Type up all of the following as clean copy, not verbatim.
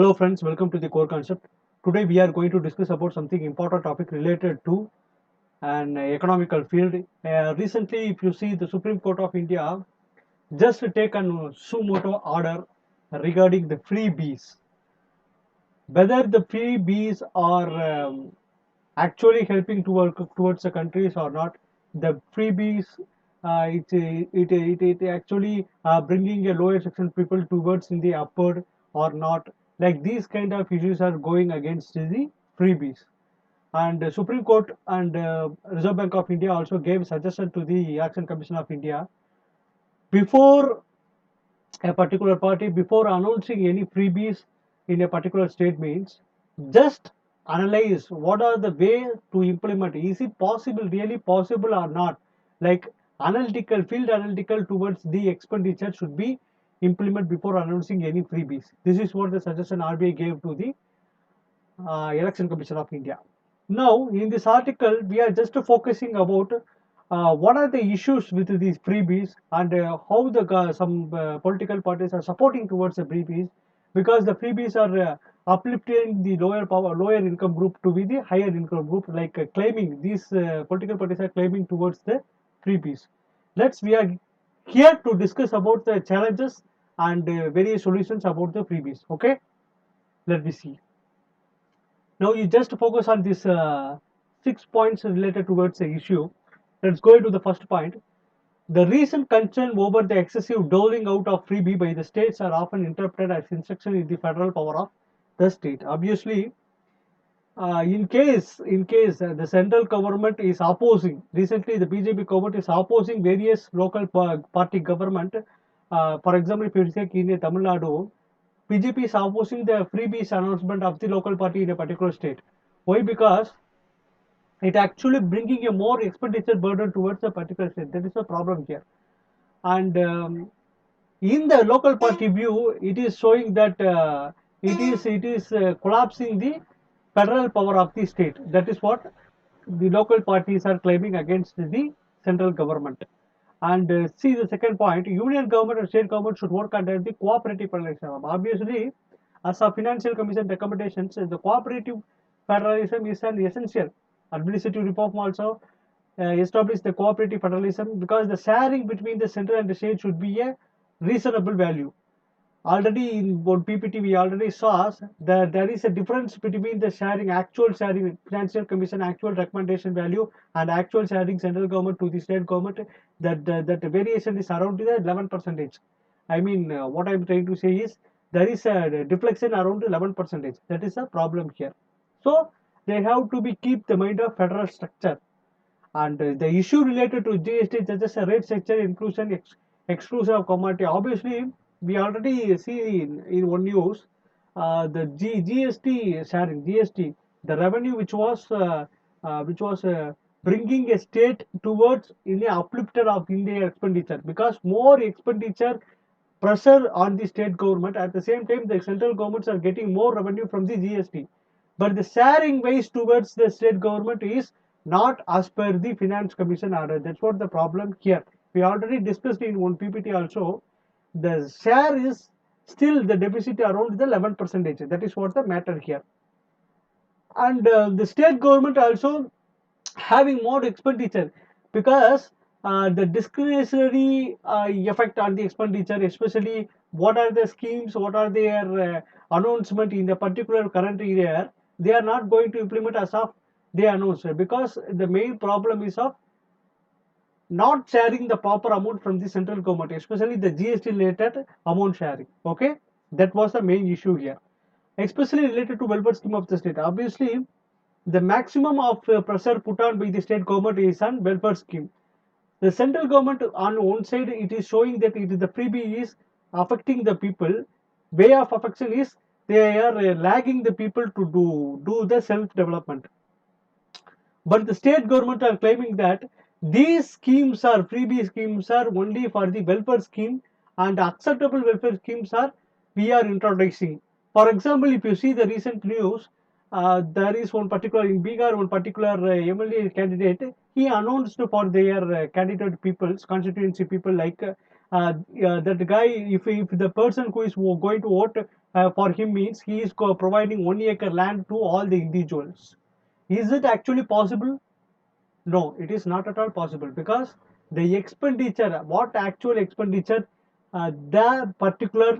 Hello friends, welcome to the core concept. Today we are going to discuss about something important topic related to an economical field. Recently, if you see the Supreme Court of India just take a suo motu order regarding the freebies. Whether the freebies are actually helping to work towards the countries or not, the freebies it actually bringing a lower section people towards in the upward or not, like these kind of issues are going against the freebies. And Supreme Court and Reserve Bank of India also gave suggestion to the Election Commission of India before a particular party, before announcing any freebies in a particular state, means just analyze what are the way to implement. Is it possible, really possible or not? Like analytical, field analytical towards the expenditure should be implemented before announcing any freebies. This is what the suggestion RBI gave to the Election Commission of India. Now, in this article, we are just focusing about what are the issues with these freebies and how the some political parties are supporting towards the freebies, because the freebies are uplifting the lower income group to be the higher income group, like claiming these political parties are claiming towards the freebies. We are here to discuss about the challenges and various solutions about the freebies. Okay, let me see. Now you just focus on these 6 points related towards the issue. Let's go into the first point. The recent concern over the excessive doling out of freebie by the states are often interpreted as instruction in the federal power of the state. Obviously, in case the central government is opposing, recently the BJP government is opposing various local party government. For example, if you take in Tamil Nadu, BJP is opposing the freebies announcement of the local party in a particular state. Why? Because it actually bringing a more expenditure burden towards a particular state. That is the problem here. And in the local party view, it is showing that it is collapsing the federal power of the state. That is what the local parties are claiming against the central government. And see the second point, union government and state government should work under the cooperative federalism. Obviously, as a financial commission recommendations, the cooperative federalism is an essential. Administrative reform also establish the cooperative federalism, because the sharing between the center and the state should be a reasonable value. Already in one PPT we already saw that there is a difference between the actual sharing financial commission actual recommendation value and actual sharing central government to the state government. That variation is around the 11%. I mean, what I'm trying to say is there is a deflection around 11%. That is a problem here. So they have to be keep the mind of federal structure. And the issue related to GST, such as a rate structure inclusion, exclusion of commodity. Obviously, we already see in one news the GST sharing, GST, the revenue which was bringing a state towards in the uplifted of India expenditure, because more expenditure pressure on the state government. At the same time, the central governments are getting more revenue from the GST, but the sharing ways towards the state government is not as per the finance commission order. That's what the problem here. We already discussed in one PPT also. The share is still the deficit around the 11%. That is what the matter here. And the state government also having more expenditure, because the discretionary effect on the expenditure, especially what are the schemes, what are their announcement in the particular current year, they are not going to implement as of they announced, because the main problem is of not sharing the proper amount from the central government, especially the GST related amount sharing. Okay, that was the main issue here, especially related to welfare scheme of the state. Obviously, the maximum of pressure put on by the state government is on welfare scheme. The central government on one side it is showing that it is the freebie is affecting the people. Way of affection is they are lagging the people to do the self development. But the state government are claiming that these schemes are freebie schemes are only for the welfare scheme, and acceptable welfare schemes are we are introducing. For example, if you see the recent news, there is one particular in Bihar, one particular MLA candidate. He announced for their candidate people's constituency people, like that guy. If the person who is going to vote for him means he is providing 1 acre land to all the individuals. Is it actually possible? No, it is not at all possible, because the expenditure, what actual expenditure the particular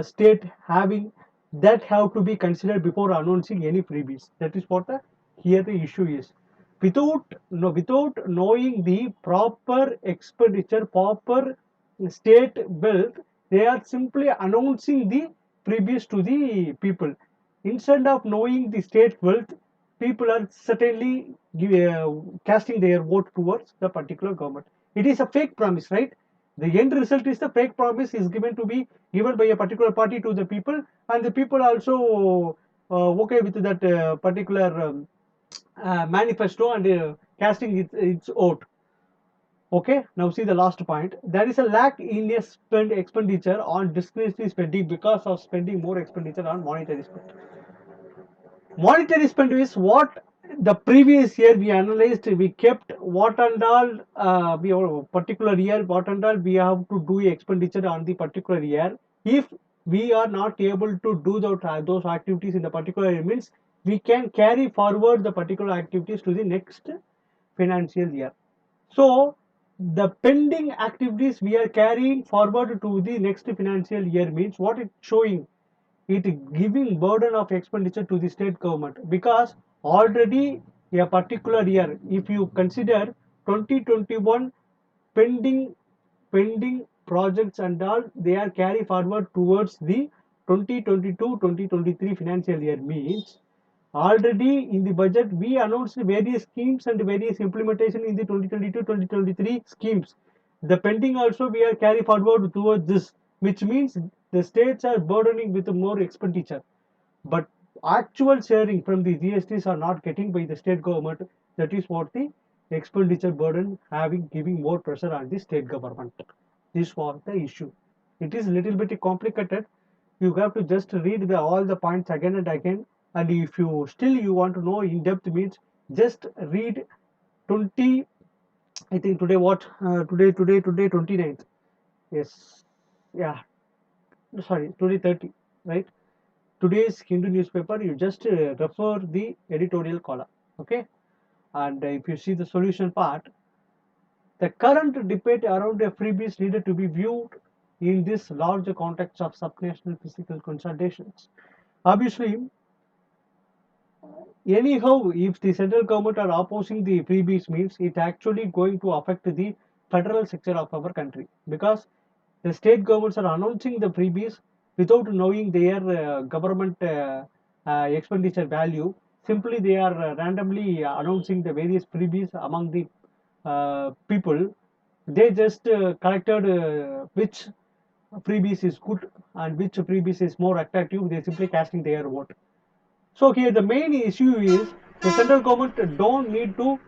state having, that have to be considered before announcing any freebies. That is what here the issue is. Without knowing the proper expenditure, proper state wealth, they are simply announcing the freebies to the people. Instead of knowing the state wealth, people are certainly casting their vote towards the particular government. It is a fake promise, right? The end result is the fake promise is given to be given by a particular party to the people, and the people also okay with that particular manifesto, and casting its vote. Okay, now see the last point. There is a lack in a expenditure on discretionary spending because of spending more expenditure on monetary spend. Monetary spend is what the previous year we analyzed. We kept what and all we particular year, what and all we have to do expenditure on the particular year. If we are not able to do those activities in the particular year, means we can carry forward the particular activities to the next financial year. So the pending activities we are carrying forward to the next financial year means what it's showing, it giving burden of expenditure to the state government, because already a particular year, if you consider 2021 pending projects and all, they are carry forward towards the 2022-2023 financial year, means already in the budget we announced various schemes and various implementation in the 2022-2023 schemes. The pending also we are carry forward towards this, which means the states are burdening with more expenditure, but actual sharing from the GSTs are not getting by the state government. That is what the expenditure burden having, giving more pressure on the state government. This was the issue. It is little bit complicated. You have to just read all the points again and again, and if you still you want to know in depth, means just read 20, I think today what today 29th, yes, yeah, sorry, today 30, right? Today's Hindu newspaper, you just refer the editorial column, okay? And if you see the solution part, the current debate around the freebies needed to be viewed in this larger context of subnational physical consolidations. Obviously, anyhow, if the central government are opposing the freebies, means it actually going to affect the federal sector of our country, because the state governments are announcing the freebies without knowing their government expenditure value. Simply they are randomly announcing the various freebies among the people. They just collected which freebies is good and which freebies is more attractive. They simply casting their vote. So here the main issue is the central government don't need to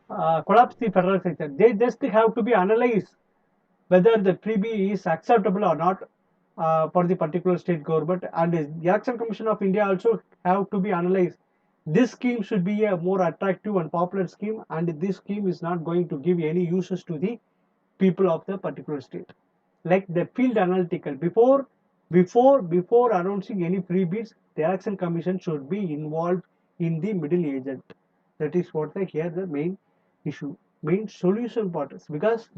collapse the federal sector. They just have to be analyzed whether the freebie is acceptable or not for the particular state government, and the Election Commission of India also have to be analyzed. This scheme should be a more attractive and popular scheme, and this scheme is not going to give any uses to the people of the particular state. Like the field analytical, before announcing any freebies, the Election Commission should be involved in the middle agent. That is what here the main issue, main solution part is, because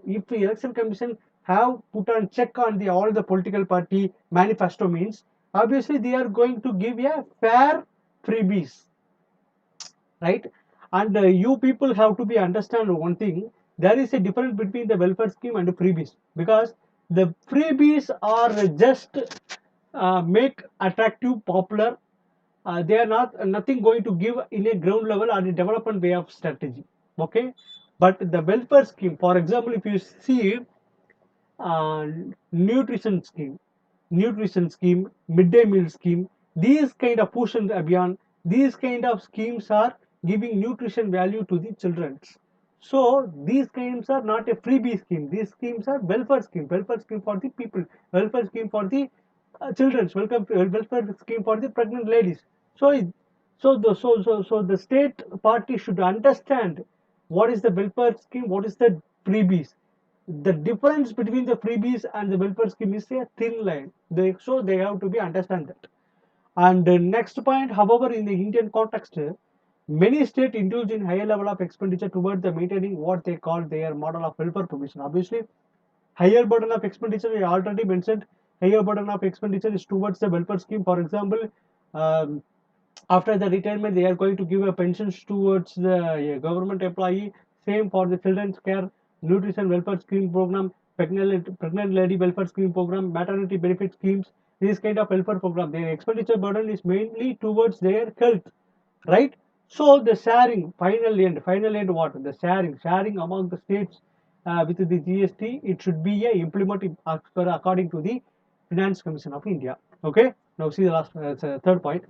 if the Election Commission have put on check on the all the political party manifesto, means obviously they are going to give a fair freebies, right? And you people have to be understand one thing. There is a difference between the welfare scheme and the freebies, because the freebies are just make attractive, popular. They are not nothing going to give in a ground level or a development way of strategy, okay? But the welfare scheme, for example, if you see uh, nutrition scheme, midday meal scheme, these kind of Pushan Abhiyan, these kind of schemes are giving nutrition value to the children. So these schemes are not a freebie scheme. These schemes are welfare scheme for the people, welfare scheme for the children, welfare scheme for the pregnant ladies. So, so the state party should understand what is the welfare scheme, what is the freebies. the difference between the freebies and the welfare scheme is a thin line. So they have to be understand that. And the next point, however, in the Indian context, many states indulge in higher level of expenditure toward the maintaining what they call their model of welfare provision. Obviously, higher burden of expenditure, I already mentioned, higher burden of expenditure is towards the welfare scheme. For example, um, after the retirement, they are going to give a pensions towards the government employee. Same for the children's care, nutrition welfare scheme program, pregnant lady welfare scheme program, maternity benefit schemes. This kind of welfare program, their expenditure burden is mainly towards their health, right? So the sharing, final end what? The sharing among the states with the GST, it should be a implemented as per according to the Finance Commission of India. Okay. Now see the last third point.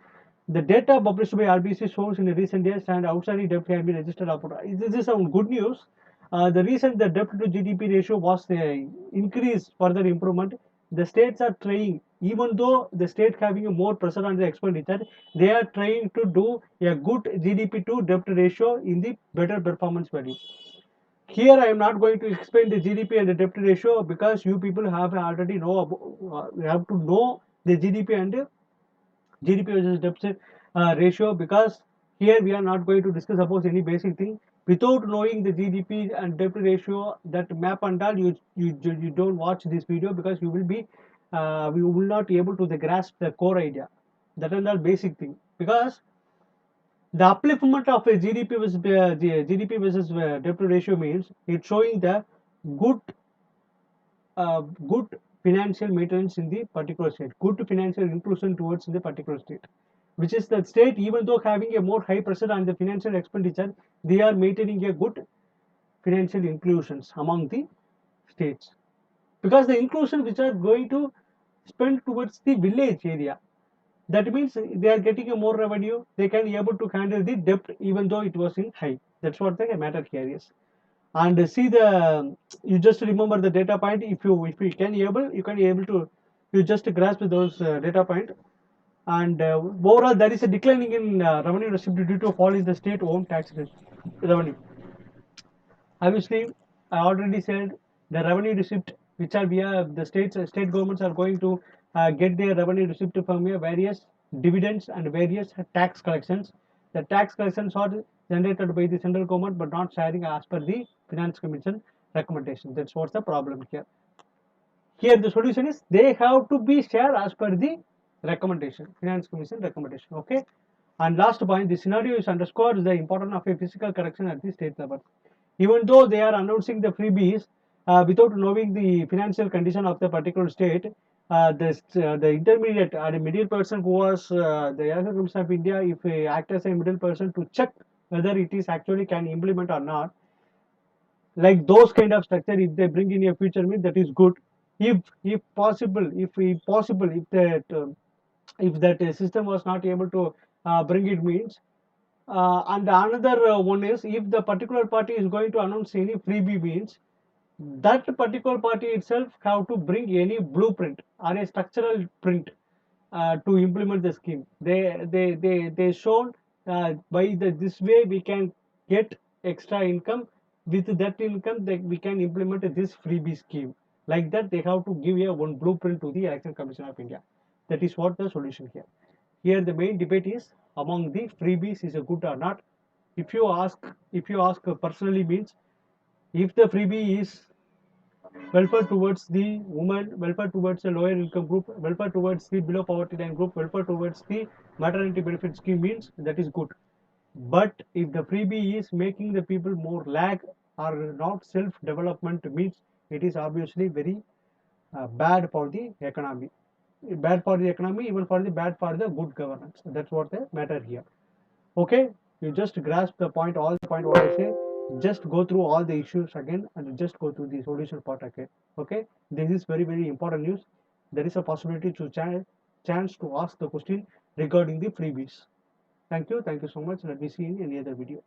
The data published by RBC shows in recent years and outstanding debt have been registered upon. This is some good news. The reason the debt to GDP ratio was increased further improvement. The states are trying, even though the state having a more pressure on the expenditure, they are trying to do a good GDP to debt ratio in the better performance value. Here I am not going to explain the GDP and the debt ratio because you people have already know about, you have to know the GDP and GDP versus debt ratio, because here we are not going to discuss about any basic thing. Without knowing the GDP and debt ratio, that map and all, you don't watch this video because you will be we will not be able to grasp the core idea. That is all basic thing, because the upliftment of a GDP versus GDP versus debt ratio means it's showing the good good financial maintenance in the particular state, good financial inclusion towards the particular state, which is the state, even though having a more high pressure on the financial expenditure, they are maintaining a good financial inclusions among the states, because the inclusion which are going to spend towards the village area, that means they are getting a more revenue, they can be able to handle the debt even though it was in high. That's what the matter here is. And see the, you just remember the data point. If you can able, you can able to, you just grasp those data point. And overall there is a declining in revenue received due to fall in the state owned tax revenue. Obviously, I already said the revenue receipt which are via the state governments are going to get their revenue receipt from various dividends and various tax collections. The tax collections are generated by the central government but not sharing as per the Finance Commission recommendation. That's what's the problem here. Here the solution is they have to be shared as per the recommendation, Finance Commission recommendation. Okay. And last point, the scenario is underscores the importance of a physical correction at the state level. Even though they are announcing the freebies without knowing the financial condition of the particular state, the intermediate or the middle person who was the Election Commission of India, if act as a middle person to check whether it is actually can implement or not, like those kind of structure, if they bring in a future mean, that is good. If possible, if that if that system was not able to bring it means, and another one is, if the particular party is going to announce any freebie means, that particular party itself have to bring any blueprint or a structural print to implement the scheme. They shown by this way we can get extra income. With that income, we can implement this freebie scheme. Like that, they have to give a one blueprint to the Election Commission of India. That is what the solution here. Here the main debate is among the freebies is a good or not. If you ask, personally means, if the freebie is welfare towards the woman, welfare towards the lower income group, welfare towards the below poverty line group, welfare towards the maternity benefit scheme means, that is good. But if the freebie is making the people more lag or not self development means, it is obviously very bad for the economy. Bad for the economy, even for the bad for the good governance. That's what the matter here. Okay, you just grasp the point, all the point what I say. Just go through all the issues again and just go through the solution part again. Okay, this is very important news. There is a possibility to chance to ask the question regarding the freebies. Thank you so much. Let me see in any other video.